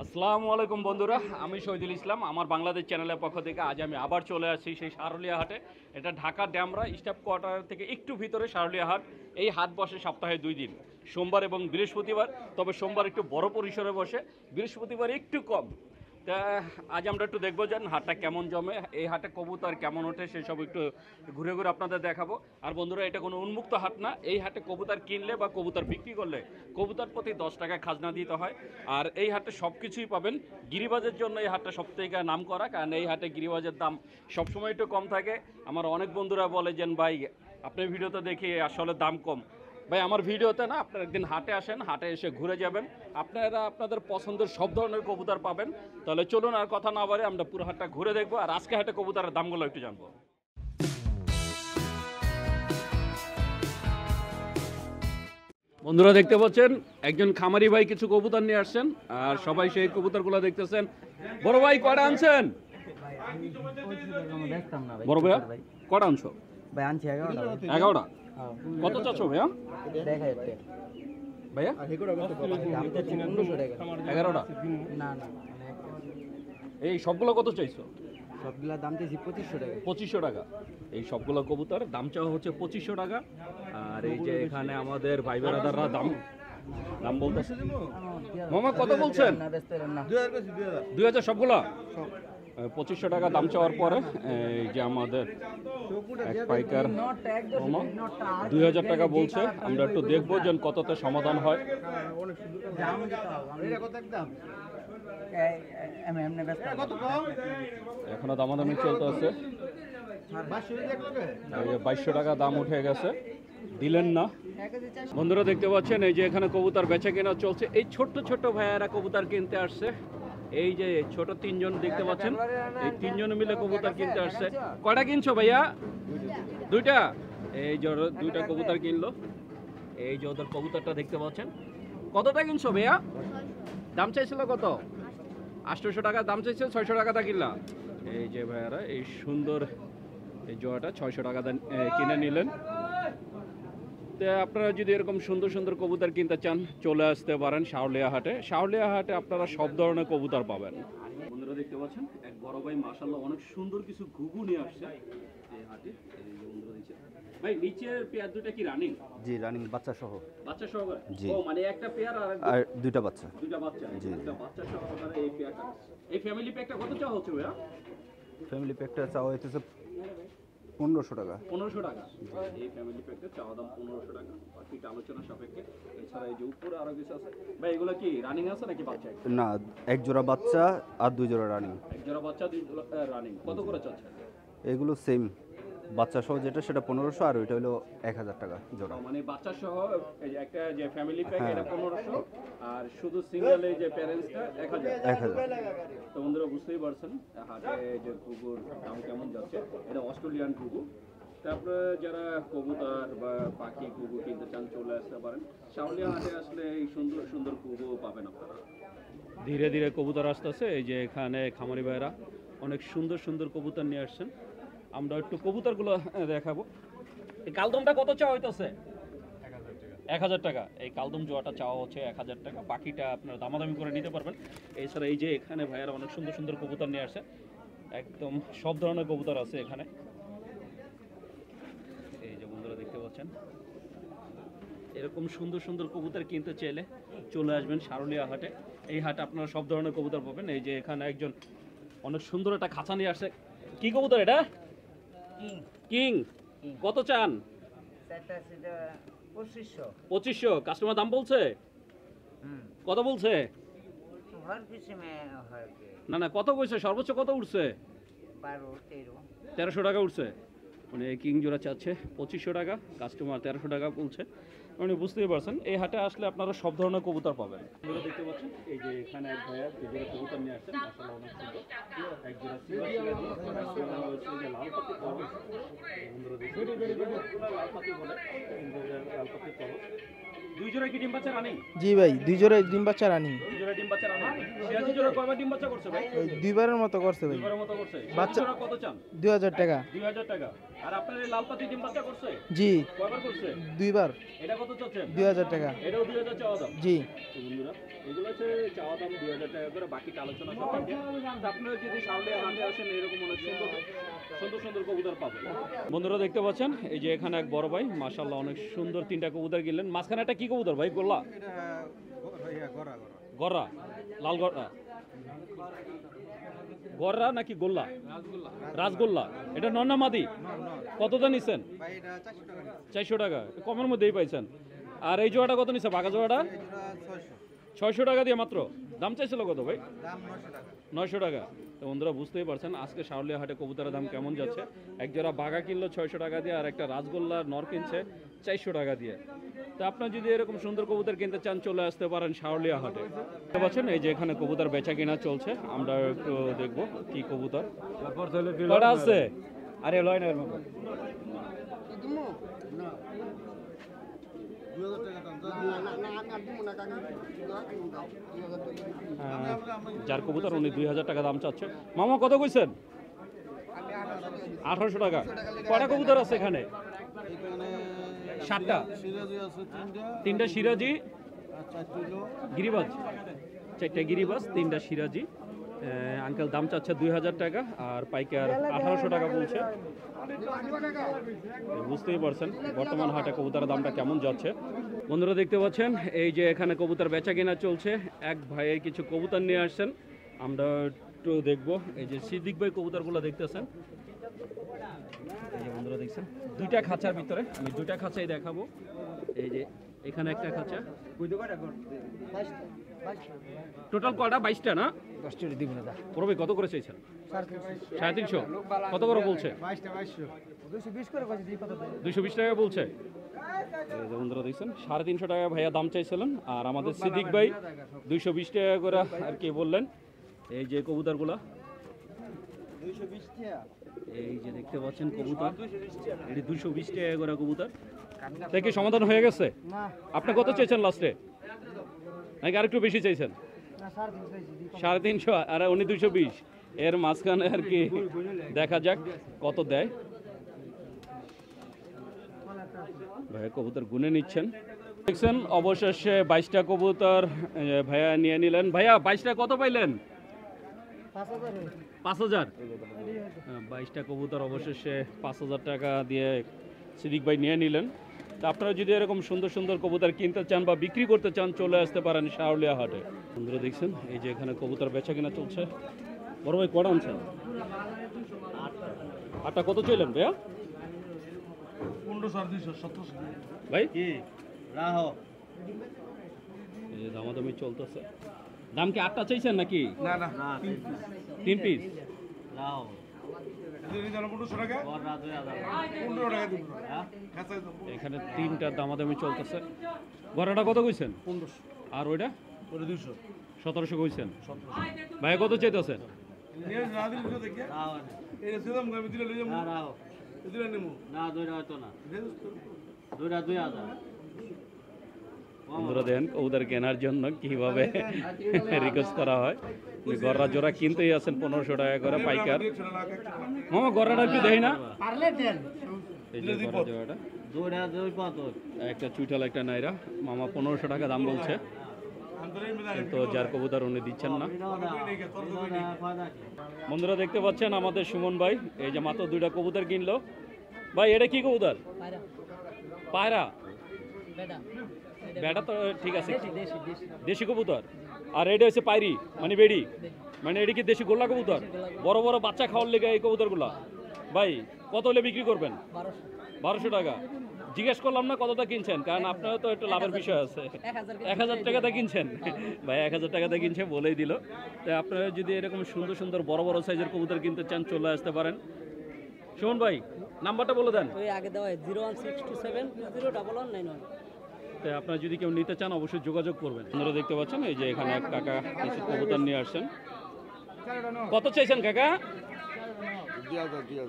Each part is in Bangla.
আসসালামু আলাইকুম বন্ধুরা, আমি শহীদুল ইসলাম। আমার বাংলাদেশ চ্যানেলের পক্ষ থেকে আজ আমি আবার চলে আসছি সেই সারুলিয়া হাটে। এটা ঢাকা ড্যামরা স্টাফ কোয়ার্টার থেকে একটু ভিতরে সারুলিয়া হাট। এই হাট বসে সপ্তাহে 2 দিন, সোমবার এবং বৃহস্পতিবার। তবে সোমবার একটু বড় পরিসরে বসে, বৃহস্পতিবার একটু কম। তা আজ আমরা একটু দেখবো যে হাটটা কেমন জমে, এই হাটে কবুতর কেমন ওঠে সেসব একটু ঘুরে ঘুরে আপনাদের দেখাবো। আর বন্ধুরা, এটা কোনো উন্মুক্ত হাট না। এই হাটে কবুতর কিনলে বা কবুতর বিক্রি করলে কবুতর প্রতি 10 টাকা খাজনা দিতে হয়। আর এই হাটে সব কিছুই পাবেন। গিরিবাজের জন্য এই হাটটা সব থেকে নাম করা, কারণ এই হাটে গিরিবাজের দাম সবসময় একটু কম থাকে। আমার অনেক বন্ধুরা বলে যে ভাই আপনার ভিডিওতে দেখি আসলে দাম কম। ভাই আমার ভিডিওতে না, আপনারা একদিন হাটে আসেন, হাটে এসে ঘুরে যাবেন, আপনারা আপনাদের পছন্দের সব ধরনের কবুতর পাবেন। তাহলে চলুন আর কথা না বাড়ে আমরা পুরো হাটটা ঘুরে দেখবো, আর আজকে হাটে কবুতরের দামগুলো একটু জানবো। বন্ধুরা দেখতে পাচ্ছেন একজন খামারি ভাই কিছু কবুতর নিয়ে আসছেন, আর সবাই সেই কবুতরগুলো দেখতেছেন। বড় ভাই কয়টা আনছেন? বড় ভাইয়া কয়টা আনছো? ভাই আনছি 11টা। কত চাচ্ছ ভাইয়া? ভাইয়া 11টা। না না এই সবগুলো কত চাইছো? সবগুলা দাম চাইছি 2500 টাকা। 2500 টাকা। এই সবগুলো কবুতর দাম চাওয়া হচ্ছে 2500 টাকা। আর এই যে এখানে আমাদের ভাই বেড়াদাররা দাম দাম বলতেছে। মামা কত বলছেন? 2000 সবগুলো? 2500 টাকা দাম চাওয়ার পরে এই যে আমাদের এক পাইকার মামা 2000 টাকা বলছে। আমরা একটু দেখবো যে কততে সমাধান হয়। এখনো দামাদামি চলতে আছে। 2200 টাকা দাম উঠে গেছে, দিলেন না। বন্ধুরা দেখতে পাচ্ছেন এই যে এখানে কবুতর বেচা কেনা চলছে। এই ছোট্ট ছোট্ট ভাইয়ারা কবুতর কিনতে আসছে। এই যে ছোট 3জন দেখতে পাচ্ছেন, এই 3জন মিলে কবুতর কিনতে আসছে। কয়টা কিনছো ভাইয়া? 2টা। এই যে 2টা কবুতর কিনলো। এই যে ওদের কবুতরটা দেখতে পাচ্ছেন। কতটা কিনছো ভাইয়া? দাম চাইছিল কত? 800 টাকা দাম চাইছে, 600 টাকাটা কিনলা। এই যে ভাইয়ারা এই সুন্দর এই জোড়াটা 600 টাকা কিনে নিলেন। তো আপনারা যদি এরকম সুন্দর সুন্দর কবুতর কিনতে চান, চলে আসতে পারেন শাওলিয়া হাটে। শাওলিয়া হাটে আপনারা সব ধরনের কবুতর পাবেন। বন্ধুরা দেখতে পাচ্ছেন এক বড় ভাই মাশাআল্লাহ অনেক সুন্দর কিছু ঘুঘু নিয়ে আসছে এই হাটে। এই যে বন্ধুরা দেখছেন ভাই, নিচের পেয়ার দুটো কি রানিং? জি রানিং, বাচ্চা সহ। বাচ্চা সহ? জি। ও মানে একটা পেয়ার আর দুইটা বাচ্চা। দুইটা বাচ্চা। জি। একটা বাচ্চা সহ আপনারা এই পেয়ারটা। এই ফ্যামিলি প্যাকটা কত চাওয়া হচ্ছে ভাইয়া? ফ্যামিলি প্যাকটা চাওয়া হইতেছে 1500 টাকা। 1500 টাকা। এই ফ্যামিলি প্যাকটা চাওয়া দাম 1500 টাকা। বাকিটা আলোচনা সাপেক্ষে। এছাড়া এই যে উপরে আরো কিছু আছে ভাই, এগুলো কি রানিং আছে নাকি বাচ্চা? না, এক জোড়া বাচ্চা আর 2 জোড়া রানিং। এক জোড়া বাচ্চা, 2 জোড়া রানিং। কত করে চাচ্ছেন? এগুলো সেম, বাচ্চা সহ যেটা সেটা 1500, আর ওইটা হলো 1000 টাকা জোড়া। মানে বাচ্চা সহ এই যে একটা যে ফ্যামিলি প্যাক হ্যাঁ। এটা 1500, আর শুধু সিঙ্গেল এই যে প্যারেন্টসটা 1000। 1000। তো বন্ধুরা বুঝতেই পারছেন হাটে যে কুকুর দাম কেমন যাচ্ছে। এটা অস্ট্রেলিয়ান কুকুর। তারপরে যারা কবুতর বা পাখি কুকুর কিনতে চান, চলে আসতে পারেন শাওলিয়া হাটে। আসলে এই সুন্দর সুন্দর কুকুর পাবেন আপনারা। ধীরে ধীরে কবুতর আসতেছে। এই যে এখানে খামারি ভাইরা অনেক সুন্দর সুন্দর কবুতর নিয়ে আসছেন। আমরা একটু কবুতরগুলো দেখাবো। এই কালদমটা কত চাওয়া হইতেছে? 1000 টাকা। এই কালদম জোয়াটা চাওয়া হচ্ছে 1000 টাকা। বাকিটা আপনারা দামাদামি করে নিতে পারবেন। এছাড়া এই যে এখানে ভাইয়ারা অনেক সুন্দর সুন্দর কবুতর নিয়ে আসছে। একদম সব ধরনের কবুতর আছে এখানে। এই যে বন্ধুরা দেখতে পাচ্ছেন, এরকম সুন্দর সুন্দর কবুতর কিনতে চাইলে চলে আসবেন শারুলিয়া হাটে। এই হাটে আপনারা সব ধরনের কবুতর পাবেন। এই যে এখানে একজন অনেক সুন্দর একটা খাঁচা নিয়ে আসছে। কি কবুতর এটা? কিং। কত চান? 2500। কাস্টমার দাম বলছে? কত বলছে? না না, কত কইছে? সর্বোচ্চ কত উঠছে? 1300 টাকা উঠছে। মানে কিং জোড়া চাচ্ছে 2500 টাকা, কাস্টমার 1300 টাকা বলছে। মানে বুঝতেই পারছেন এই হাটে আসলে আপনারা সব ধরনের কবুতর পাবেন। আপনারা দেখতে পাচ্ছেন এই যে এখানে এক ভাইয়া যে জোড়া কবুতর নিয়ে আসছেন, মাশাআল্লাহ অনেক সুন্দর। এক জোড়া সিলভার যে লাল পাতি কলস। বন্ধুরা দেখুন লাল পাতি বলে, লাল পাতি কলস। দুই জোড়া কি ডিম বাচ্চা রানিং? জি ভাই 2 জোড়া ডিম বাচ্চা রানি। দুই জোড়া ডিম বাচ্চা রানিং। সিরাজি জোড়া কয়বার ডিম বাচ্চা করছে ভাই? ওই 2বারের মতো করছে ভাই। দুইবারের মতো করছে। বাচ্চা- জোড়া কত চান? 2000 টাকা। 2000 টাকা। আর আপনার এই লাল পাতি ডিম বাচ্চা করছে? জি কয়বার করছে? 2বার এটা কত চাচ্ছেন? 2000 টাকা। এটাও 2000 চাওয়া দাম। জি তো বন্ধুরা এগুলো হচ্ছে চাওয়া দাম 2000 টাকা করে, বাকি আলোচনা সাপেক্ষে। তো আপনারা যদি সামলিয়া হাটে আসেন এরকম অনেক সুন্দর সুন্দর সুন্দর কবুতর পাবেন। বন্ধুরা দেখতে পাচ্ছেন এই যে এখানে এক বড় ভাই মাশাআল্লাহ অনেক সুন্দর 3টা কবুতর কিনলেন। মাঝখানে একটা কি কবুতর ভাই? গোল্লা, গররা, লাল গররা, গররা নাকি গোল্লা? রাজগোল্লা। এটা নর না মাদি? কত দাম নিছেন? 400 টাকা। কমের মধ্যেই পাইছেন। আর এই জোড়াটা কত নিছে? বাঘা জোড়াটা 600 টাকা দিয়ে মাত্র। দাম চাইছিল কত ভাই? 900 টাকা। তো বন্ধুরা বুঝতেই পারছেন আজকে সারুলিয়া হাটে কবুতরের দাম কেমন যাচ্ছে। এক জোড়া বাঘা কিনলো 600 টাকা দিয়ে, আর একটা রাজগোল্লার নর কিনছে 400 টাকা দিয়ে। তো আপনার যদি এরকম সুন্দর কবুতর কিনতে চান চলে আসতে পারেন সারুলিয়া হাটে। দেখতে পাচ্ছেন এই যে এখানে কবুতর বেচা কিনা চলছে। আমরা একটু দেখবো কি কবুতর কটা আছে। আরে লয় না যার কবুতর উনি 2000 টাকা দাম চাচ্ছে। মামা কত কইছেন? 1800 টাকা। কটা কবুতর আছে এখানে? 7টা। 3টা সিরাজি, গিরিবাজ, 4টা গিরিবাজ, 3টা সিরাজি। আঙ্কেল দাম চাচ্ছে 2000 টাকা আর পাইকার 1800 টাকা বলছে। বুঝতেই পারছেন বর্তমান হাটে কবুতরের দামটা কেমন যাচ্ছে। বন্ধুরা দেখতে পাচ্ছেন এই যে এখানে কবুতর বেচা কেনা চলছে। এক ভাইয়ের কিছু কবুতর নিয়ে আসছেন, আমরা একটু দেখবো। এই যে সিদ্দিক ভাই কবুতরগুলো দেখতেছেন, এই যে বন্ধুরা দেখছেন 2টা খাঁচার ভিতরে। আমি 2টা খাঁচাই দেখাবো। এই যে এখানে একটা খাঁচা। টোটাল কয়টা? 22টা না? 10টা দিব না দা। পড়বে কত করে চাইছেন? 350। কত করে বলছে? 220 করে কইছি দিই কত দেয়? 220 টাকা বলছে। এই যে বন্ধুরা দেখছেন 350 টাকা ভাইয়া দাম চাইছিলেন, আর আমাদের সিদ্দিক ভাই 220 টাকা করে আর কি বললেন। এই যে কবুতরগুলা 220 টাকা। এই যে দেখতে পাচ্ছেন কবুতর, এটি 220 টাকা করে কবুতর। তাই কি সমাধান হয়ে গেছে? না আপনি কত চাইছেন লাস্টে? নাকি আরেকটু বেশি চাইছেন? না 350 চাইছি দিই। 350 আর উনি 220। এর মাঝখানে আর কি দেখা যাক কত দেয়। ভাইয়া কবুতর গুনে নিচ্ছেন দেখছেন। অবশেষে 22টা কবুতর ভাইয়া নিয়ে নিলেন। ভাইয়া 22টা কত পাইলেন? 5000 5000। 22টা কবুতর অবশেষে 5000 টাকা দিয়ে সিদ্দিক ভাই নিয়ে নিলেন। তা আপনারা যদি এরকম সুন্দর সুন্দর কবুতর কিনতে চান বা বিক্রি করতে চান চলে আসতে পারেন সারুলিয়া হাটে। বন্ধুরা দেখছেন এই যে এখানে কবুতর বেচা কিনা চলছে। বড় ভাই কটা আনছেন? 8টা। কত চাইলেন ভাইয়া? 15,200 ভাই কি রাহো এই যে দামাদামি চলতেছে। দাম কি 8টা চাইছেন নাকি না না 3 পিস? রাহো যদি জানো 1500 টাকা বড় রাত 2000 15 টাকা দিব হ্যাঁ খাসাই দাও এখানে 3টা দামাদামি চলতেছে। গড়াটা কত কইছেন? 1500 আর ওইটা করে 200 1700 কইছেন। ভাই কত চাইতেছেন? নিয়ে না দিলে দেখে রাহো এই ছিলাম আমি দিলে লই যাবো না রাহো দিলে নেমু না দুইটা হয়তো না দেখ তো দুইটা 2000 বন্ধুরা দেন কবুতর কেনার জন্য কিভাবে রিকোয়েস্ট করা হয়। গড়া জোড়া কিনতেই আছেন 1500 টাকা করে পাইকার। মামা গড়াটা একটু দেই না? পারলে দেন। এই যে গড়া জোড়াটা দুইটা দুই কত একটা চুইটাল একটা নাইরা। মামা 1500 টাকা দাম বলছে, আন্তরিক মিলা তো যার কবুতর উনি দিচ্ছেন না। ফায়দা কি বন্ধুরা দেখতে পাচ্ছেন আমাদের সুমন ভাই এই যে মাত্র 2টা কবুতর কিনলো। ভাই এটা কি কবুতর? পায়রা পায়রা। বেটা বেটা তো ঠিক আছে, দেশি দেশি দেশি দেশি কবুতর। আর এটা হচ্ছে পায়রি মানে বেড়ি, মানে এটা কি দেশি গোল্লা কবুতর? বড় বড় বাচ্চা খাওয়ার লেগে এই কবুতরগুলা। ভাই কত হলে বিক্রি করবেন? 1200 টাকা। জিজ্ঞেস করলাম না কতটা কিনছেন, কারণ আপনারা তো একটু লাভের বিষয় আছে। 1000 টাকাতে কিনছেন ভাই, 1000 টাকাতে কিনছে বলেই দিল। তাই আপনারা যদি এরকম সুন্দর সুন্দর বড় বড় সাইজের কবুতর কিনতে চান চলে আসতে পারেন। সুমন ভাই নাম্বারটা বলে দেন। ওই আগে দেওয়া 01627201191। তাই আপনারা যদি কেউ নিতে চান অবশ্যই যোগাযোগ করবেন। আপনারা দেখতে পাচ্ছেন এই যে এখানে এক কাকা কিছু কবুতর নিয়ে আসছেন। কত চাইছেন কাকা?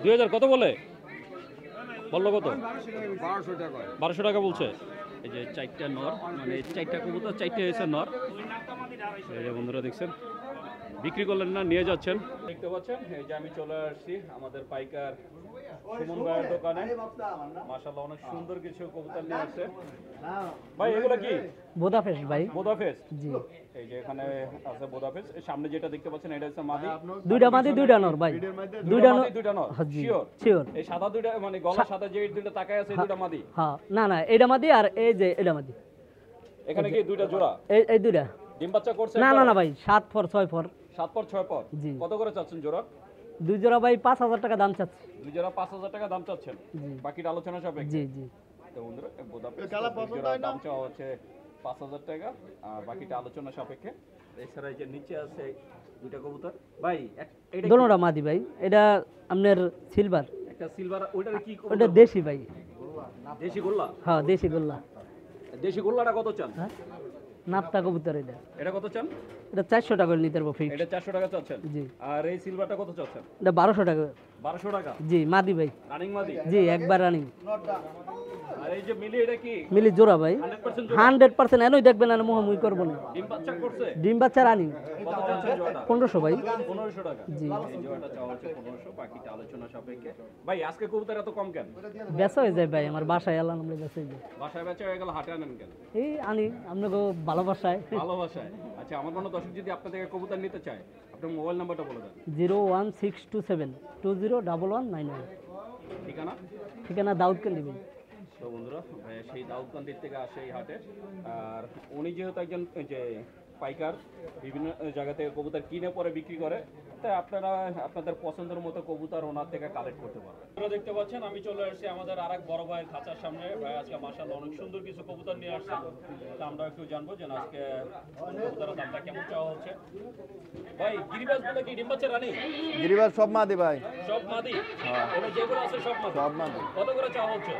2000। কত বলে? বললো কত? 1200 টাকা 1200 টাকা বলছে। এই যে 4টা নর, মানে 4টা কবুতর, 4টা হয়েছে নর। এই যে বন্ধুরা দেখছেন, বিক্রি করলেন না, নিয়ে যাচ্ছেন। দেখতে পাচ্ছেন এই যে আমি চলে আসছি আমাদের পাইকার সুমন ভাইয়ের দোকানে। মাশাআল্লাহ অনেক সুন্দর কিছু কবুতর নিয়ে আসছে। ভাই এগুলো কি? বোদাফেশ ভাই। বোদাফেস্ট। জি। এই যে এখানে আছে বোদাফেস্ট। এই সামনে যেটা দেখতে পাচ্ছেন এটা হচ্ছে মাদি। দুইটা মাদি দুইটা নর ভাই। দুইটা মাদি দুইটা নর। জি শিওর? শিওর। এই সাদা দুইটা মানে গলার সাদা যে দুইটা তাকায় আছে এই দুইটা মাদি। হ্যাঁ, না না এটা মাদি আর এই যে এটা মাদি। এখানে কি দুইটা জোড়া? এই দুইটা। ডিম বাচ্চা করছে? না না না ভাই, 7 পর 6 পর। 7 পর 6 পর। জি। কত করে চাচ্ছেন জোড়া? দুই জোড়া ভাই 5000 টাকা দাম চাচ্ছি। দুই জোড়া 5000 টাকা দাম চাচ্ছেন। জি। বাকিটা আলোচনা সাপেক্ষে। জি জি। তো বন্ধুরা বোদাপেস্ট দুই জোড়ার দাম চাওয়া হচ্ছে 5000 টাকা, আর বাকিটা আলোচনা সাপেক্ষে। এছাড়া এই যে নিচে আছে দুইটা কবুতর। ভাই এটা কি? দোনোটা মাদি ভাই। এটা আপনার সিলভার। একটা সিলভার, ওইটার কি কবুতর? ওটা দেশি ভাই। দেশি গোল্লা। হ্যাঁ দেশি গোল্লা। দেশি গোল্লাটা কত চান? হ্যাঁ, নাপতা কবুতর এটা। এটা কত চান? এটা 400 টাকা করে নিতে পারবো ফিক্স। এটা 400 টাকা চাচ্ছেন। জি। আর এই সিলভারটা কত চাচ্ছেন? এটা 1200 টাকা। 1200 টাকা। জি মাদি ভাই। রানিং মাদি। জি একবার রানিং। আর এই যে মিলি এটা কি? মিলি জোড়া ভাই। 100% জোড়া? 100% এনই দেখবেন আর মোহামুই করব না। ডিম বাচ্চা করছে? ডিম বাচ্চা রানিং। কত চাচ্ছেন জোড়াটা? 1500 ভাই। 1500 টাকা। জি। এই জোড়াটা চাওয়া হচ্ছে 1500, বাকিটা আলোচনা সাপেক্ষে। ভাই আজকে কবুতর এত কম কেন? বেচা হয়ে যায় ভাই, আমার বাসায় এলাম আমরা বেচা হয়ে যায়। বাসায় বেচা হয়ে গেল, হাটে আনেন কেন? এই আনি আপনাকে ভালোবাসায়। ভালোবাসায়। আচ্ছা, আমার কোনো দর্শক যদি আপনার থেকে কবুতর নিতে চায়, আপনার মোবাইল নাম্বারটা বলে দেন। 01627 201191। ঠিকানা? ঠিকানা দাউদকান্দি ভাই। তো বন্ধুরা ভাইয়া সেই দাউদকান্দির থেকে আসে এই হাটে। আর উনি যেহেতু একজন যে পাইকার, বিভিন্ন জায়গা থেকে কবুতর কিনে পরে বিক্রি করে, তাই আপনারা আপনাদের পছন্দের মতো কবুতর ওনার থেকে কালেক্ট করতে পারেন। আপনারা দেখতে পাচ্ছেন আমি চলে আসছি আমাদের আরেক বড় ভাইয়ের খাঁচার সামনে। ভাই আজকে মাশাআল্লাহ অনেক সুন্দর কিছু কবুতর নিয়ে আসছে। তা আমরা একটু জানবো যে আজকে কোন কবুতরের দামটা কেমন চাওয়া হচ্ছে। ভাই গিরিবাজ বলে কি ডিম বাচ্চা রানি? গিরিবাজ সব মাদি ভাই, সব মাদি? এবার যেগুলো আছে সব মাদি? সব মাদি। কত করে চাওয়া হচ্ছে?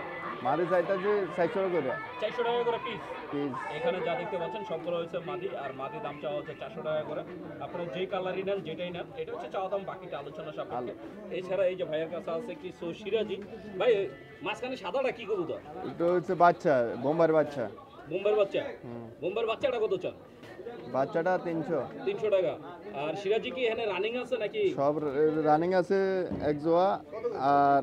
মাদি চাইতেছে 400 করে 400 টাকা করে পিস। পিস। এখানে যা দেখতে পাচ্ছেন সবগুলো হচ্ছে মাদি, আর মাদি দাম চাওয়া হচ্ছে 400 টাকা করে। আপনারা যেই কালারই নেন, যেটাই নেন, এটা হচ্ছে চাওয়া দাম, বাকিটা আলোচনা সাপেক্ষে। এছাড়া এই যে ভাইয়ের কাছে আছে কি সিরাজি। ভাই মাঝখানে সাদাটা কি কবুতর? এটা হচ্ছে বাচ্চা, বোম্বার বাচ্চা। বোম্বের বাচ্চা? বোম্বের বাচ্চাটা কত চান? বাচ্চাটা 300। 300 টাকা। আর সিরাজি কি এখানে রানিং আছে নাকি? সব রানিং আছে, এক জোড়া আর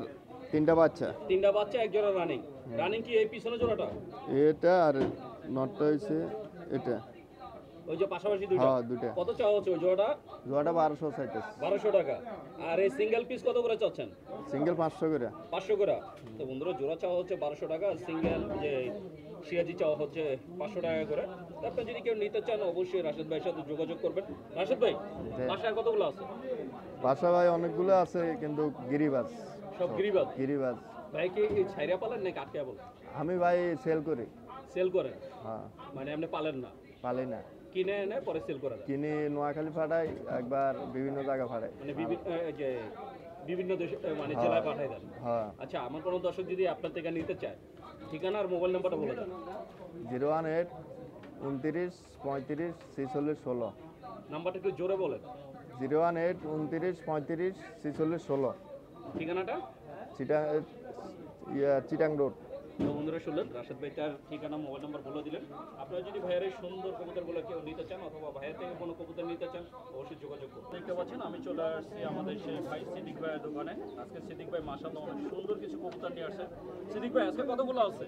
3টা বাচ্চা। 3টা বাচ্চা, এক জোড়া রানিং। রানিং কি এই পিছনে জোড়াটা? এটা আর নটটা হচ্ছে এটা। ওই যে পাশাপাশি দুইটা? হ্যাঁ, দুইটা। কত চাওয়া হচ্ছে ওই জোড়াটা? জোড়াটা 1200 চাইতেছে। 1200 টাকা। আর এই সিঙ্গেল পিস কত করে চাচ্ছেন? সিঙ্গেল 500 করে। 500 করে। তো বন্ধুরা জোড়া চাওয়া হচ্ছে 1200 টাকা, আর সিঙ্গেল যে সিরাজি চাওয়া হচ্ছে 500 টাকা করে। তো আপনি যদি কেউ নিতে চান অবশ্যই রাশেদ ভাইয়ের সাথে যোগাযোগ করবেন। রাশেদ ভাই বাসায় কতগুলো আছে? বাসা ভাই অনেকগুলো আছে, কিন্তু গিরিবাজ সব গিরিবাজ? গিরিবাজ। ভাই কি ছাইরা পালেন নাকি আটকে বলেন? আমি ভাই সেল করি। সেল করেন? হ্যাঁ, মানে আপনি পালেন না, পালি না। কিনে এনে পরে সেল করে দেন? কিনি নোয়াখালী ফাটাই, একবার বিভিন্ন জায়গা ফাটাই। মানে যে বিভিন্ন দেশে মানে জেলায় পাঠাই দেন? হ্যাঁ। আচ্ছা, আমার কোনো দর্শক যদি আপনার থেকে নিতে চায়, ঠিকানা আর মোবাইল নাম্বারটা বলে দেন। 018 29 35 46 16। নাম্বারটা একটু জোরে বলেন। 018 29 35 46 16। ঠিকানাটা? চিটাং রোড। তো বন্ধুরা শুনলেন, রাশেদ ভাই তার ঠিকানা মোবাইল নাম্বার বলে দিলেন। আপনারা যদি ভাইয়ের এই সুন্দর কবুতরগুলো কেউ নিতে চান অথবা ভাইয়ের থেকে কোনো কবুতর নিতে চান অবশ্যই যোগাযোগ করুন। দেখতে পাচ্ছেন আমি চলে আসছি আমাদের সেই ভাই সিদ্দিক ভাইয়ের দোকানে। আজকে সিদ্দিক ভাই মাশাআল্লাহ অনেক সুন্দর কিছু কবুতর নিয়ে আসছে। সিদ্দিক ভাই আজকে কতগুলো আছে?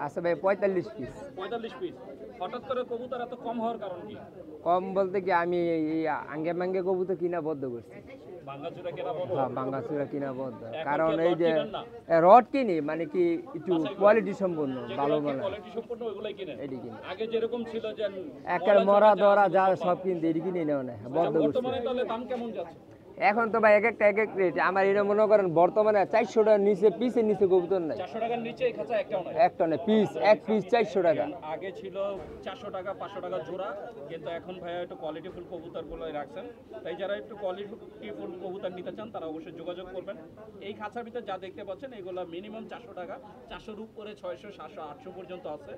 আছে ভাই 45 পিস। 45 পিস। হঠাৎ করে কবুতর এত কম হওয়ার কারণ কি? কম বলতে কি আমি এই আঙ্গে মাঙ্গে কবুতর কিনা বদ্ধ করছি। ভাঙ্গাচুরা কেনা বড়? হ্যাঁ, বাঙ্গাসুরা কিনা বদ্ধ। এখন কারণ কি এই রড যে কিনেন না? রড কিনি, মানে কি একটু কোয়ালিটি সম্পন্ন ভালো মানে কোয়ালিটি সম্পূর্ণ ওইগুলাই কিনেন? এডি কিনি। আগে যেরকম ছিল যে একের মরা ধরা যা সব কিনতে এডি কিনে নেওয়া না বদ্ধ করছি। বর্তমানে তাহলে দাম কেমন যাচ্ছে? এখন তো ভাই এক একটা এক এক রেট। আমার এটা মনে করেন বর্তমানে 400 টাকার নিচে পিসের নিচে কবুতর নাই। 400 টাকার নিচে এই খাঁচা একটাও নাই? একটা না পিস, এক পিস 400 টাকা। আগে ছিল 400 টাকা 500 টাকা জোড়া, কিন্তু এখন ভাইয়া একটু কোয়ালিটিফুল কবুতরগুলো রাখছেন। তাই যারা একটু কোয়ালিটিফুল কবুতর নিতে চান তারা অবশ্যই যোগাযোগ করবেন। এই খাঁচার ভিতরে যা দেখতে পাচ্ছেন এগুলো মিনিমাম 400 টাকা, 400-র উপরে 600, 700, 800 পর্যন্ত আছে।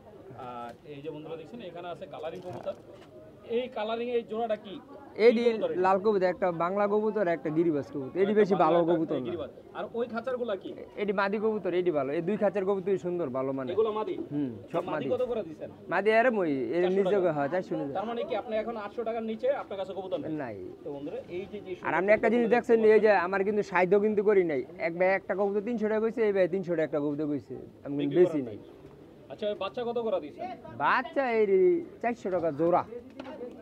আর এই যে বন্ধুরা দেখছেন এখানে আছে কালারিং কবুতর। এই কালারিং এই জোড়াটা কি? এডি লাল কবুতর একটা বাংলা কবুতর একটা গিরিবাজ কবুতর এডি বেশি ভালো কবুতর না। গিরিবাজ। আর ওই খাঁচারগুলা কি? এডি মাদি কবুতর এডি ভালো এই দুই খাঁচার কবুতরই সুন্দর ভালো মানে এগুলো মাদি? সব মাদি মাদি কত করে দিছেন? মাদি আরে মই এর নিজে হয় 400 টাকা তার মানে কি আপনি এখন 800 টাকার নিচে আপনার কাছে কবুতর নেই? নাই। তো বন্ধুরা এই যে আর আপনি একটা জিনিস দেখছেন এই যে আমার কিন্তু সাধ্য কিন্তু করি নাই এক ভাই একটা কবুতর 300 টাকা কইছে এই ভাই 300 টাকা একটা কবুতর কইছে আমি কিন্তু বেশি নাই। আচ্ছা ওই বাচ্চা কত করে দিছেন? বাচ্চা এই 400 টাকা জোড়া।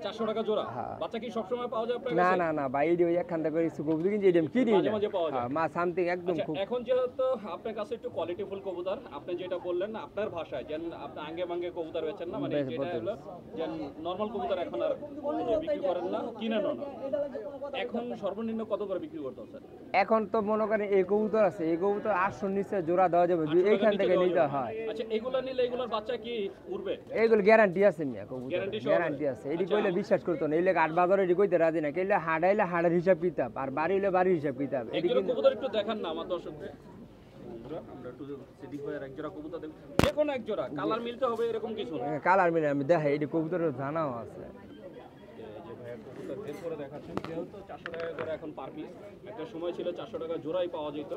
400 টাকা জোড়া? হ্যাঁ। বাচ্চা কি সব সময় পাওয়া যায় আপনার না কাছে? না না ভাই এই একখান থেকে কিছু কবুতর কিন্তু এটা কিনি মাঝে না মাঝে পাওয়া যায়। হ্যাঁ মা সামথিং একদম আচ্ছা, খুব এখন যেহেতু আপনার কাছে একটু কোয়ালিটিফুল কবুতর, আপনি যেটা বললেন আপনার ভাষায় যেন আপনি আঙ্গে মাঙ্গে কবুতর বেচেন না, মানে বেশ যেটা বলতে হলো যে নরমাল কবুতর এখন আর এই যে বিক্রি করেন না, কিনেন না। এখন সর্বনিম্ন কত করে বিক্রি করতেছেন? এখন তো মনে করেন এই কবুতর আছে এই কবুতর 800 নিচে জোড়া দেওয়া যাবে যদি এইখান থেকে নিতে হয়। আচ্ছা এগুলা নিলে এগুলোর বাচ্চা কি উড়বে? এইগুলো গ্যারান্টি আছে মিয়া কবুতর Guarantee সহ গ্যারান্টি আছে এডি আচ্ছা। কইলে বিশ্বাস করতো না এলে 8 বাজারে এডি কইতে রাজি না কইলে হাড়াইলে হাড়ের হিসাব কিতাব আর বাড়ি হইলে বাড়ির হিসাব কিতাব এডি একজোড়া কিন্তু কবুতর একটু দেখান না আমার দর্শকদের। বন্ধুরা, আমরা একটু সিদ্দিক ভাইয়ের একজোড়া কবুতর দেখব। যে কোনো একজোড়া কালার মিলতে হবে এরকম কিছু না। কালার মিলে আমি দেখাই এডি কবুতরের জানাও আছে এই যে ভাইয়া কবুতর বের করে দেখাচ্ছেন, যেহেতু 400 টাকা করে এখন পার পিস, একটা সময় ছিল 400 টাকা জোড়াই পাওয়া যেত,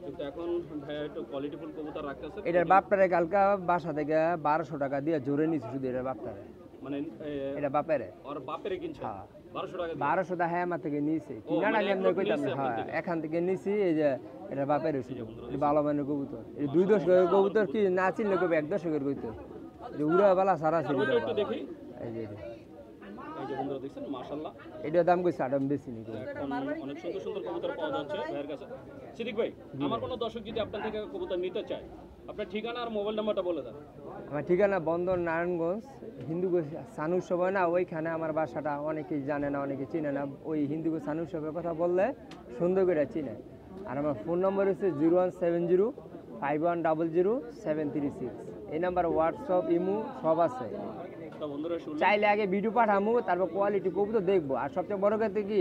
কিন্তু এখন ভাইয়া একটু কোয়ালিটিফুল কবুতর রাখতেছে। এটার বাপটারে কালকা বাসা থেকে 1200 টাকা দিয়ে জোরে নিছে শুধু এটার বাপটারে মানে এটা বাপের ওর বাপের কিনছে হ্যাঁ। 1200 টাকা দিয়ে। 1200 টাকা হ্যাঁ আমার থেকে নিছে কিনা মানে না এমনি একদম কইতাম নিছে না আপনার হ্যাঁ থেকে? এখান থেকে নিছি এই যে এটা বাপের শুধু এটা ভালো মানের কবুতর এই 2 দশকের কবুতর কি না চিনলে কবে 1 দশকের কইতো যে উড়া বালা সারা ছিল ওইটা একটু দেখি। এই যে এটা। এই যে বন্ধুরা দেখছেন মাশাআল্লাহ, এটার দাম কইছে আডম বেশি নি এখন অনেক সুন্দর সুন্দর কবুতর পাওয়া যাচ্ছে ভাইয়ের কাছে। সিদ্দিক ভাই, আমার কোনো দর্শক যদি আপনার থেকে কবুতর নিতে চায়, আপনার ঠিকানা আর মোবাইল নাম্বারটা বলে দেন। আমার ঠিকানা বন্দর নারায়ণগঞ্জ হিন্দুগঞ্জ সানুর সভা না ওইখানে আমার বাসাটা অনেকেই জানে না অনেকে চিনে না ওই হিন্দুগঞ্জ সানুর সভার কথা বললে সুন্দর করে চিনে আর আমার ফোন নম্বর হচ্ছে 017051000736 এই নাম্বার হোয়াটসঅ্যাপ ইমো সব আছে তো বন্ধুরা শুনলেন, চাইলে আগে ভিডিও পাঠামু তারপর কোয়ালিটি কবুতর দেখবো আর সবচেয়ে বড় কথা কি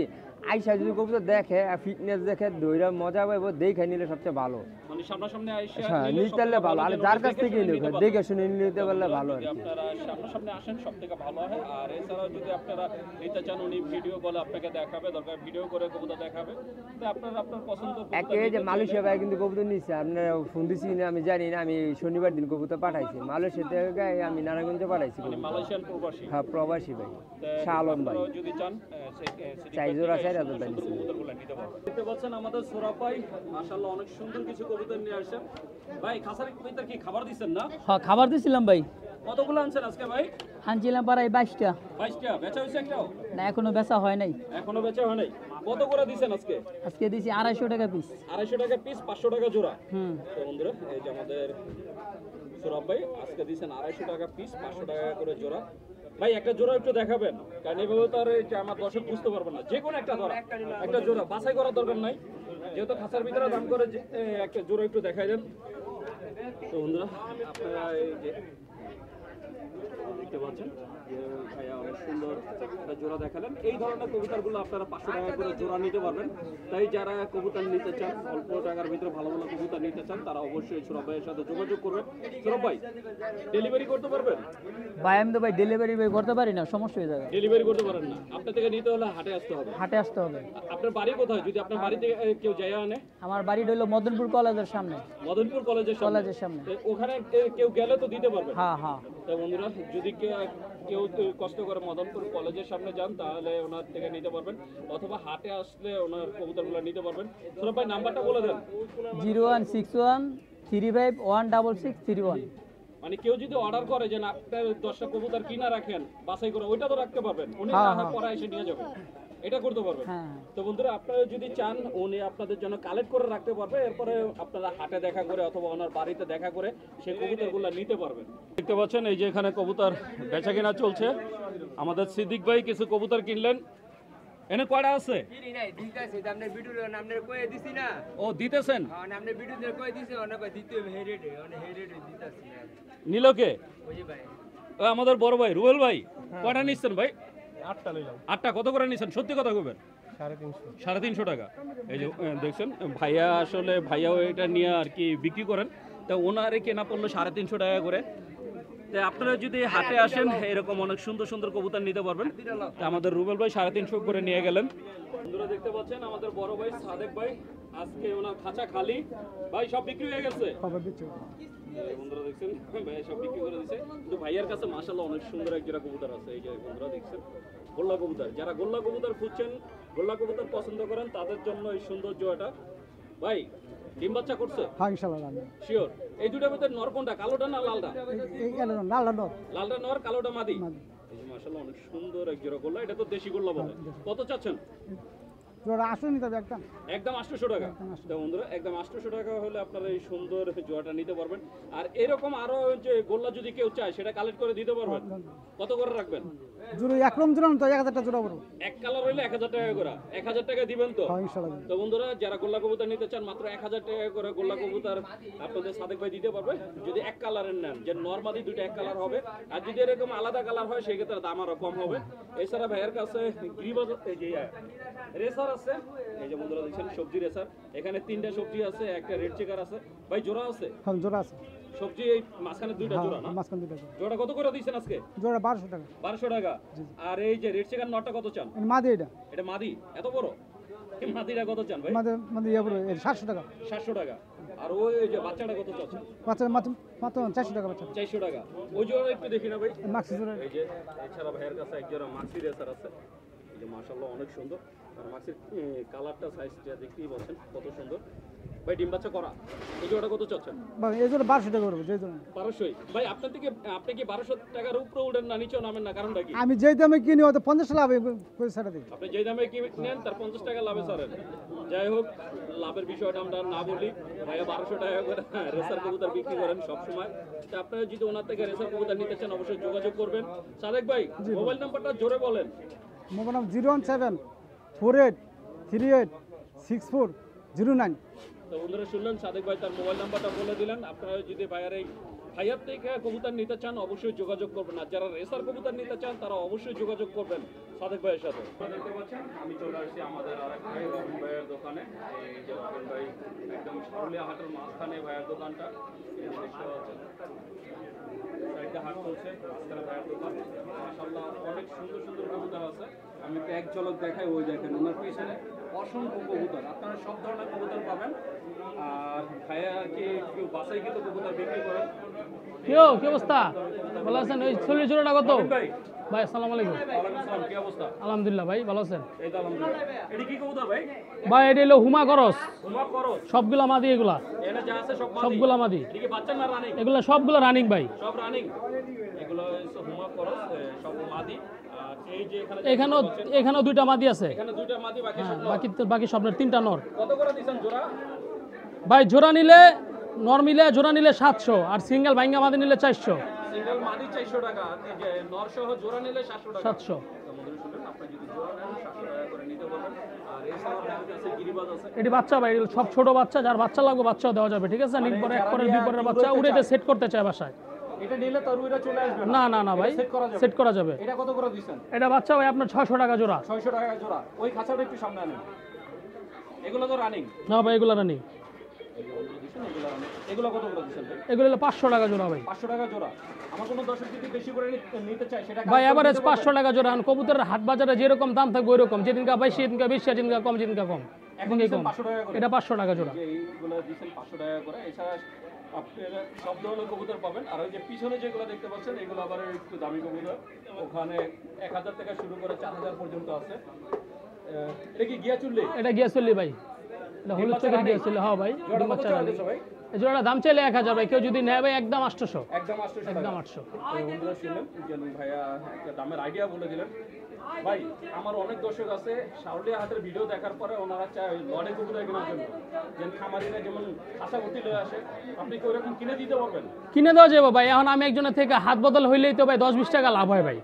আইসা যদি কবুতর দেখে আর ফিটনেস দেখে দইরা মজা পাইবো দেখে নিলে সবচেয়ে ভালো মানে সামনাসামনি আইসা হ্যাঁ নিলে নিতে পারলে সবথেকে ভালো আর যেন যার কাছ দেখে থেকে শুনে নিলে নিতে পারবেন। দেখে শুনে নিতে পারলে ভালো আর যদি কি আপনারা সামনাসামনি আসেন সব থেকে ভালো হয়। আর এছাড়াও যদি আপনারা নিতে চান, উনি ভিডিও কলে আপনাকে দেখাবে, দরকার ভিডিও করে কবুতর দেখাবে, তো আপনারা আপনার পছন্দ কবুতর একে নিতে যে চাইলে- মালয়েশিয়া ভাই কিন্তু কবুতর নিচ্ছে আপনার ফোন দিছি কিনা আমি জানি না আমি শনিবার দিন কবুতর পাঠাইছি মালয়েশিয়া থেকে আমি নারায়ণগঞ্জে পাঠাইছি মানে কবুতর। মালয়েশিয়ান প্রবাসী। হ্যাঁ প্রবাসী ভাই তা শাহ আলম ভাই আপনারাও যদি চান সিদ্দিক চাই ভাই জোড়া থেকে চাই সুন্দর রাজধানী সুন্দর ছিল। কবুতরগুলো নিতে পারবেন। দেখতে পাচ্ছেন আমাদের সোরাব ভাই মাশাআল্লাহ অনেক সুন্দর কিছু কবুতর নিয়ে আসছেন। ভাই খাসারি কবুতর কি খাবার দিচ্ছেন না? হ্যাঁ খাবার দিছিলাম ভাই কতগুলো আনছেন আজকে ভাই? আনছিলাম প্রায় 22টা 22টা বেচা হয়েছে একটাও? না এখনো বেচা হয় নাই এখনো বেচা হয় নাই। কত করে দিচ্ছেন আজকে? আজকে দিছি 250 টাকা পিস 250 টাকা পিস, 500 টাকা জোড়া। হুম তো বন্ধুরা এই যে আমাদের সোরাব ভাই আজকে দিচ্ছেন 250 টাকা পিস, 500 টাকা করে জোড়া। ভাই একটা জোড়া একটু দেখাবেন, কারণ এইভাবে তো আর এই যে আমার দর্শক বুঝতে পারবেন না। যে কোনো একটা ধরা একটা জোড়া বাছাই করার দরকার নাই, যেহেতু খাঁচার ভিতরে দাম করে একটা জোড়া একটু দেখাই দেন। তো বন্ধুরা আপনারা এই যে দেখতে পাচ্ছেন যে ভাইয়া অনেক সুন্দর একটা জোড়া দেখালেন। এই ধরনের কবুতরগুলো আপনারা 500 টাকা করে জোড়া নিতে পারবেন। তাই যারা কবুতর নিতে চান, অল্প টাকার ভিতরে ভালো ভালো কবুতর নিতে চান, তারা অবশ্যই সৌরভ ভাইয়ের সাথে যোগাযোগ করবেন। সৌরভ ভাই ডেলিভারি করতে পারবেন? ভাই আমি তো ভাই ডেলিভারি ভাই করতে পারি না, সমস্যা হয়ে যাবে। ডেলিভারি করতে পারেন না, আপনার থেকে নিতে হলে হাটে আসতে হবে। হাটে আসতে হবে। আপনার বাড়ি কোথায়? যদি আপনার বাড়ি থেকে কেউ যায় আনে? আমার বাড়ি হলো মদনপুর কলেজের সামনে। মদনপুর কলেজের কলেজের সামনে। তো ওখানে কেউ গেলে তো দিতে পারবে। হ্যাঁ হ্যাঁ তো বন্ধুরা যদি কেউ কষ্ট করে মদনপুর কলেজের সামনে যান তাহলে ওনার থেকে নিতে পারবেন, অথবা হাটে আসলে ওনার কবুতরগুলো নিতে পারবেন। সৌরভ ভাই নাম্বারটা বলে দেন। 016135166131। মানে কেউ যদি অর্ডার করে যে না আপনার 10টা কবুতর কিনা রাখেন বাছাই করে, ওইটা তো রাখতে পারবেন, উনি হ্যাঁ, আনার হ্যাঁ। পরে এসে নিয়ে যাবেন, এটা করতে পারবেন। হ্যাঁ তো বন্ধুরা আপনারা যদি চান উনি আপনাদের জন্য কালেক্ট করে রাখতে পারবে, এরপরে আপনারা হাটে দেখা করে অথবা ওনার বাড়িতে দেখা করে সেই কবুতরগুলো নিতে পারবেন। দেখতে পাচ্ছেন এই যে এখানে কবুতর বেচা কেনা চলছে। আমাদের সিদ্দিক ভাই কিছু কবুতর কিনলেন। এনে কয়টা আছে? কিনি নাই দিতাছি আপনার ভিডিও আপনার কই দিছি না ও দিতেছেন? আর আপনার ভিডিও কই দিছে অনেক দিতে হেরেডে অনেক হেরেডে দিতাছি নীলকে ওই যে ভাই ও আমাদের বড় ভাই রুবেল ভাই কয়টা নিচ্ছেন ভাই? 8টা লইলাম 8টা কত করে নিচ্ছেন? সত্যি কথা কইবেন। 350 350 টাকা। এই যে দেখছেন ভাইয়া আসলে ভাইয়াও এটা নিয়ে আর কি বিক্রি করেন, তা ওনারে কেনা পড়লো 350 টাকা করে। তো আপনারা যদি হাটে আসেন এরকম অনেক সুন্দর সুন্দর কবুতর নিতে পারবেন। তো আমাদের রুবেল ভাই 350 করে নিয়ে গেলেন। বন্ধুরা দেখতে পাচ্ছেন আমাদের বড় ভাই সাদেক ভাই, আজকে ওনার খাঁচা খালি। ভাই সব বিক্রি হয়ে গেছে? এই বন্ধুরা দেখছেন ভাই সব বিক্রি করে দিয়েছে। কিন্তু ভাইয়ার কাছে মাশাআল্লাহ অনেক সুন্দর এক জোড়া কবুতর আছে। এই যে বন্ধুরা দেখছেন গোল্লা কবুতর, যারা গোল্লা কবুতর খুঁজছেন, গোল্লা কবুতর পছন্দ করেন তাদের জন্য এই সুন্দর জোড়াটা। ভাই ডিম বাচ্চা করছে? হ্যাঁ ইনশাআল্লাহ শিওর? এই দুটার ভিতরে নর কোনটা, কালোটা না লালটা? এই লাল নর লালটা নর, কালোটা মাদি। এই যে মাশাআল্লাহ অনেক সুন্দর এক জোড়া গোল্লা, এটা তো দেশি গোল্লা বলে। কত চাচ্ছেন? জোড়া আসুনি তবে একদম একদম 800 টাকা। তো বন্ধুরা একদম 800 টাকা হলে আপনারা এই সুন্দর জোড়াটা নিতে পারবেন। আর এরকম আরো যে গোল্লা যদি কেউ চায় সেটা কালেক্ট করে দিতে পারবেন। কত করে রাখবেন? জোড়া একরকম জোড়া তো 1000 টাকা জোড়া বড় এক কালার হইলে 1000 টাকা করে। 1000 টাকা দিবেন তো? হ্যাঁ ইনশাআল্লাহ। তো বন্ধুরা যারা গোল্লা কবুতর নিতে চান মাত্র 1000 টাকা করে গোল্লা কবুতর আপনাদের সাদেক ভাই দিতে পারবে। যদি এক কালারের নেন, যে নরমালি দুটো এক কালার হবে, আর যদি এরকম আলাদা কালার হয় সেই ক্ষেত্রে দাম আরো কম হবে। এছাড়া ভাইয়ের কাছে গ্রিবাজ এই যে রেসার আছে। এই যে বন্ধুরা দেখছেন সবজি রেসার, এখানে 3টা সবজি আছে, একটা রেড চেকার আছে। ভাই জোড়া আছে? হ্যাঁ জোড়া আছে। সবজি এই মাঝখানে দুইটা জোড়া না? মাঝখান দুটো জোড়া কত করে দিয়েছেন আজকে? জোড়া 1200 টাকা। 1200 টাকা। আর এই যে রেড চেকার নটটা কত চান? মাদি এটা এটা মাদি এত বড়? এই মাদিটা কত চান ভাই? মাদি ইয়া বড় 700 টাকা। 700 টাকা। আর ওই যে বাচ্চাটা কত চাচ্ছেন? বাচ্চা মাত্র 400 টাকা বাচ্চা। 400 টাকা। ওই জোড়া একটু দেখি না ভাই। মাক্সি জোড়া এই যে এছাড়া ভাইয়ের কাছে এক জোড়া মাক্সি রেসার আছে। এই যে মাশাআল্লাহ অনেক সুন্দর। আর মাক্সির কালারটা সাইজটা দেখতেই পাচ্ছেন কত সুন্দর। ভাই ডিম বাচ্চা করা এই জোড়া কত চাচ্ছেন? ভাই এই জোড়া 1200 টাকা করব যেই জোড়া। 1200। ভাই আপনার থেকে আপনি কি 1200 টাকার উপরে উঠেন না নিচেও নামেন না, কারণটা কি? আমি যেই দামে কিনি ওতে 50 লাভ করে ছাড়া দিই। আপনি যেই দামে কিনেন তার 50 টাকা লাভে ছাড়েন। যাই হোক লাভের বিষয়টা আমরা না বলি। ভাইয়া 1200 টাকা করে রেসার কবুতর বিক্রি করেন সব সময়। তো আপনারা যদি ওনার থেকে রেসার কবুতর নিতে চান অবশ্যই যোগাযোগ করবেন। সাদেক ভাই মোবাইল নাম্বারটা জোরে বলেন। Mobile number 017486409। তো বন্ধুরা শুনলেন সাদেক ভাই তার মোবাইল নাম্বারটা বলে দিলেন। আপনারা যদি ভাইয়ার থেকে কবুতর নিতে চান অবশ্যই যোগাযোগ করবেন। আর যারা রেসার কবুতর নিতে চান তারা অবশ্যই যোগাযোগ করবেন সাদেক ভাইয়ের সাথে। দেখতে পাচ্ছেন আমি চলে আসছি আমাদের আরেক ভাই রবিন ভাইয়ের দোকানে। এই যে রবিন ভাই একদম সারুলিয়া হাটের মাঝখানে ভাইয়ের দোকানটা। এই যে দেখতে পাচ্ছেন সাইডে হাট চলছে, মাঝখানে ভাইয়ের দোকান। মাশাআল্লাহ অনেক সুন্দর সুন্দর কবুতর আছে। আমি একটু এক ঝলক দেখাই। ওই দেখেন ওনার পিছনে অসংখ্য কবুতর, আপনারা সব ধরনের কবুতর পাবেন। আর ভাইয়া কি কেউ বাসাইকৃত কবুতর বিক্রি করেন? কি অবস্থা? ভালো আছেন? ওই 40 জোড়াটা কত ভাই ভাই? আসসালামু আলাইকুম। ওয়ালাইকুম আসসালাম, কি অবস্থা? আলহামদুলিল্লাহ ভাই, ভালো আছেন? এই তো আলহামদুলিল্লাহ। এটা কি কবুতর ভাই? ভাই এটা হলো হুমা করস। হুমা করস? সবগুলা মাদি এগুলা। এখানে যা আছে সব মাদি? সবগুলা মাদি। এটা কি বাচ্চা না রানিং? এগুলা সবগুলা রানিং ভাই। সব রানিং। এগুলো হচ্ছে হুমা করস, সব মাদি। আর এই যে এখানেও দুইটা মাদি আছে। এখানে দুইটা মাদি, বাকি সব নর। বাকি সব 3টা নর। কত করে দিবেন জোড়া? ভাই জোড়া নিলে নর মিলে জোড়া নিলে 700, আর সিঙ্গেল ভাঙ্গা মাদি নিলে 400। সিঙ্গেল মাদি 400 টাকা, আর এই যে নর সহ জোড়া নিলে 700 টাকা। 700। আপনি যদি জোড়া নেন 700 টাকা করে নিতে পারবেন। আর এছাড়াও আপনার কাছে গিরিবাজ আছে। এটি বাচ্চা ভাই, এগুলো সব ছোট বাচ্চা, যার বাচ্চা লাগবে বাচ্চাও দেওয়া যাবে, ঠিক আছে? নিক পরে এক পরে দুই পরের বাচ্চা উড়েতে সেট করতে চায় বাসায়। এটা নিলে তার উইরা চলে আসবে না না না ভাই, সেট করা যাবে। এটা কত করে দিবেন? এটা বাচ্চা ভাই আপনার 600 টাকা জোড়া। 600 টাকা জোড়া। ওই খাঁচাটা একটু সামনে আনেন। এগুলো তো রানিং না ভাই, এগুলো রানি। এগুলো কত করে দিবেন ভাই? এগুলো হলো 500 টাকা জোড়া ভাই। 500 টাকা জোড়া। আমার কোনো দর্শক যদি বেশি করে নিতে চায় সেটা ভাই এভারেজ 500 টাকা জোড়া। কবুতরের হাট বাজারে যেরকম দাম থাকবে ওই রকম, যেদিনকা বেশি সেদিনকা বেশি, যেদিনকা কম যেদিনকা কম। এখন কম 500 টাকা করে। এটা 500 টাকা জোড়া। যে এইগুলো দিবেন 500 টাকা করে। এছাড়া আপনারা সব ধরনের কবুতর পাবেন। আর ওই যে পিছনে যেগুলো দেখতে পাচ্ছেন এগুলো আবার একটু দামি কবুতর। ওখানে 1000 থেকে শুরু করে 4000 পর্যন্ত আছে। এটা কি গিয়া চুল্লি? এটা গিয়া চললি ভাই, এটা হলুদ চোখের গিয়া চললি। হ্যাঁ ভাই, জোড়া কত বাচ্চা রানি। ভাই? এই জোড়াটা দাম চাইলে 1000 ভাই, কেউ যদি নেয় ভাই একদম 800। একদম 800 টাকা। একদম 800। তো বন্ধুরা শুনলেন যে ভাইয়া একটা দামের আইডিয়া বলে দিলেন। ভাই আমার অনেক দর্শক আছে সারুলিয়া হাটের ভিডিও দেখার পরে ওনারা চায় লড়ে কবুতর কেনার জন্য, যেন খামারিরা যেমন আশা করতে লয়ে আসে। আপনি কি ওরকম কিনে দিতে পারবেন? কিনে দেওয়া যাবে ভাই। এখন আমি একজনের থেকে হাত বদল হইলেই তো ভাই 10-20 টাকা লাভ হয় ভাই।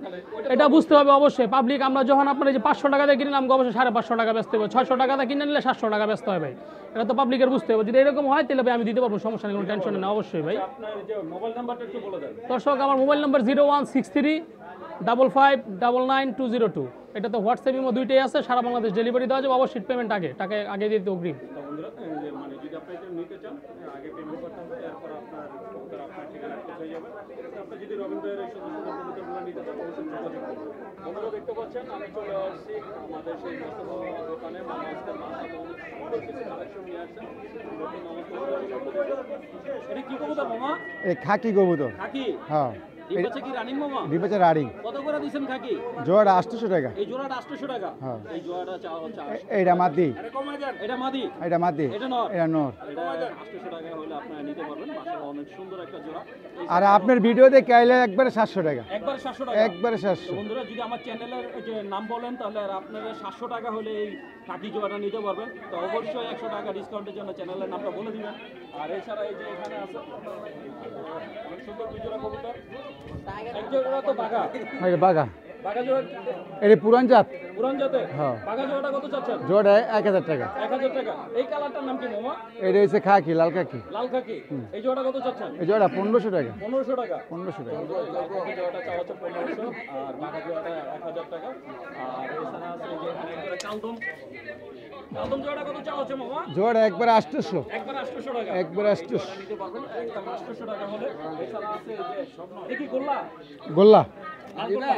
এটা বুঝতে হবে অবশ্যই। পাবলিক আমরা যখন আপনার এই যে 500 টাকা দিয়ে কিনলাম, অবশ্যই 550 টাকা বেচতে হবে। 600 টাকা দিয়ে কিনে নিলে 700 টাকা বেচতে হয় ভাই। এটা তো পাবলিকের বুঝতে হবে। যদি এরকম হয় তাহলে ভাই আমি দিতে পারবো, সমস্যা নেই, কোনো টেনশন নেই অবশ্যই ভাই। আপনার যে মোবাইল নাম্বারটা একটু বলে দেন। দর্শক আমার মোবাইল নাম্বার 01635599202। এটা তো হোয়াটসঅ্যাপ ইমো দুইটাই আছে। সারা বাংলাদেশ ডেলিভারি দেওয়া যাবে। অবশ্যই পেমেন্ট টাকা আগে দিতে অগ্রিম। তো বন্ধুরা মানে যদি আপনি এটা নিতে চান আগে পেমেন্ট করতে হবে, এরপর আপনার কবুতর আপনার ঠিকানা পৌঁছে যাবে। আপনি যদি রবীন্দ্রের এই সুন্দর সুন্দর কবুতরগুলো নিতে চান অবশ্যই যোগাযোগ করুন। বন্ধুরা দেখতে পাচ্ছেন আমি চলে আসছি আমাদের সেই মোস্তফা দোকানে মামা আজকাল সুন্দর কিছু কালেকশন নিয়ে আসছেন। নতুন আমার কবুতরগুলো একটু দেখুন। এটা কি কবুতর মামা? এই খাকি কবুতর খাকি হ্যাঁ ডিম বাচ্চা কি রানিং মামা? ডিবাচা রাডিং কত করে দিচ্ছেন খাকি? জোয়ার 800 টাকা এই জোড়াটা 800 টাকা। হ্যাঁ। এই জোড়াটা চাওয়া হচ্ছে 800। এইটা মাদি এটা মাদি, এটা মাদি এটা নর। এটা নর এটা 800 টাকা হলে আপনারা নিতে পারবেন। মাশাআল্লাহ অনেক সুন্দর একটা জোড়া। এই আর আপনার ভিডিও দেখে আইলে একবারে 700 টাকা একবার 700 টাকা। একবারে তো 700 বন্ধুরা যদি আমার চ্যানেলের যে নাম বলেন তাহলে আর আপনারা 700 টাকা হলে এই কাকি জোড়াটা নিতে পারবেন। তো অবশ্যই 100 টাকা ডিসকাউন্টের জন্য চ্যানেলের নামটা বলে দিবেন। আর এছাড়া এই যে এখানে আছে অনেক সুন্দর দুই জোড়া কবুতর। এক জোড়া তো বাঘা, এটা বাগা বাঘা জোড়া এটা পুরান জাত পুরান জাতের। হ্যাঁ। বাঘা জোড়াটা কত চাচ্ছেন? জোড়া 1000 টাকা 1000 টাকা। এই কালারটার নাম কি মামা? এটা হচ্ছে খাকি লাল খাকি লাল খাকি। এই জোড়াটা কত চাচ্ছেন? এই জোড়া 1500 টাকা 1500 টাকা। 1500 টাকা লাল খাকি জোড়াটা চাওয়া হচ্ছে 1500 আর বাঘা জোড়াটা 1000 টাকা। আর এছাড়া আছে যে এখানে একটা কালদম। কালদম জোড়াটা কত চাওয়া হচ্ছে মামা? জোড়া একবারে 800 একবার 800 টাকা। একবারে 800 জোড়াটা নিতে পারবেন একদম 800 টাকা হলে। এছাড়া আছে এই যে দেখি গোল্লা, গোল্লা লাল গোল্লা,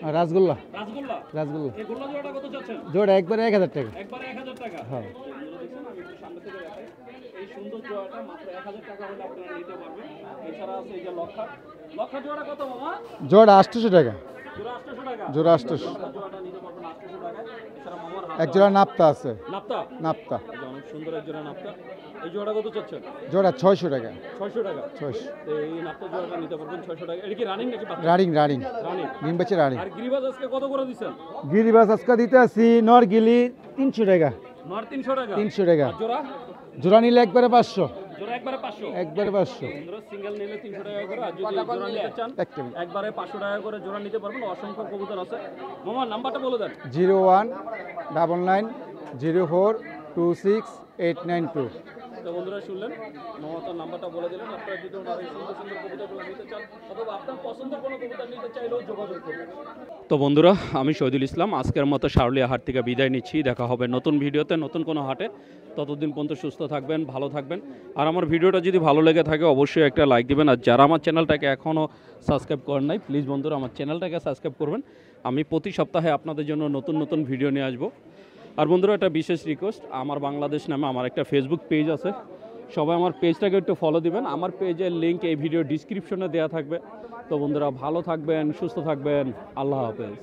আর রাসগোল্লা রাসগোল্লা। রাসগোল্লা এই গোল্লা জোড়াটা কত চাচ্ছেন? জোড়া একবারে 1000 টাকা একবারে 1000 টাকা। হ্যাঁ। বন্ধুরা দেখছেন আমি একটু সামনে থেকে দেখাই। এই সুন্দর জোড়াটা মাত্র 1000 টাকা হলে আপনারা নিতে পারবেন। এছাড়া আছে এই যে লক্ষা। লক্ষা জোড়া কত মামা? জোড়া 800 টাকা জোড়া 800 টাকা। জোড়া 800 লক্ষা জোড়াটা নিতে পারবেন 800 টাকায়। এছাড়া মামার হাত এক জোড়া নাপ্তা আছে নাপ্তা। নাপ্তা এই যে অনেক সুন্দর এক জোড়া নাপ্তা। এই জোড়াটা কত চাচ্ছেন? জোড়া 600 টাকা 600 টাকা। 600 তো এই নাপ্তা জোড়াটা নিতে পারবেন 600 টাকা। এটা কি রানিং নাকি বাচ্চা? Running running running. ডিম বাচ্চা রানিং আর গিরিবাজ আজকে কত করে দিচ্ছেন? গিরিবাস আজকে দিতে আসি নর গিলি 300 টাকা নর 300 টাকা। 300 টাকা আর জোড়া? জোড়া নিলে একবারে 500 জোড়া একবারে 500। একবারে 500 বন্ধুরা সিঙ্গেল নিলে 300 টাকা করে আর যদি জোড়া নিতে চান একটা মিনিট। একবারে 500 টাকা করে জোড়া নিতে পারবেন। অসংখ্য কবুতর আছে। মামা নাম্বারটা বলে দেন। 019904268992 তো বন্ধুরা শুনলেন মমতার নাম্বারটা বলে দিলেন। আপনারা যদি ওনার এই সুন্দর সুন্দর কবুতরগুলো নিতে চান অথবা আপনার পছন্দের কোনো কবুতর নিতে চাইলেও যোগাযোগ করবেন। তো বন্ধুরা আমি শহীদুল ইসলাম আজকের মতো শারুলিয়া হাট থেকে বিদায় নিচ্ছি। দেখা হবে নতুন ভিডিওতে নতুন কোনো হাটে। ততদিন পর্যন্ত সুস্থ থাকবেন, ভালো থাকবেন। আর আমার ভিডিওটা যদি ভালো লেগে থাকে অবশ্যই একটা লাইক দিবেন। আর যারা আমার চ্যানেলটাকে এখনও সাবস্ক্রাইব করেন নাই প্লিজ বন্ধুরা আমার চ্যানেলটাকে সাবস্ক্রাইব করবেন। আমি প্রতি সপ্তাহে আপনাদের জন্য নতুন নতুন ভিডিও নিয়ে আসবো। আর বন্ধুরা একটা বিশেষ রিকোয়েস্ট, আমার বাংলাদেশ নামে আমার একটা ফেসবুক পেজ আছে। সবাই আমার পেজটাকে একটু ফলো দিবেন। আমার পেজের লিঙ্ক এই ভিডিও ডিসক্রিপশনে দেওয়া থাকবে। তো বন্ধুরা ভালো থাকবেন, সুস্থ থাকবেন। আল্লাহ হাফেজ।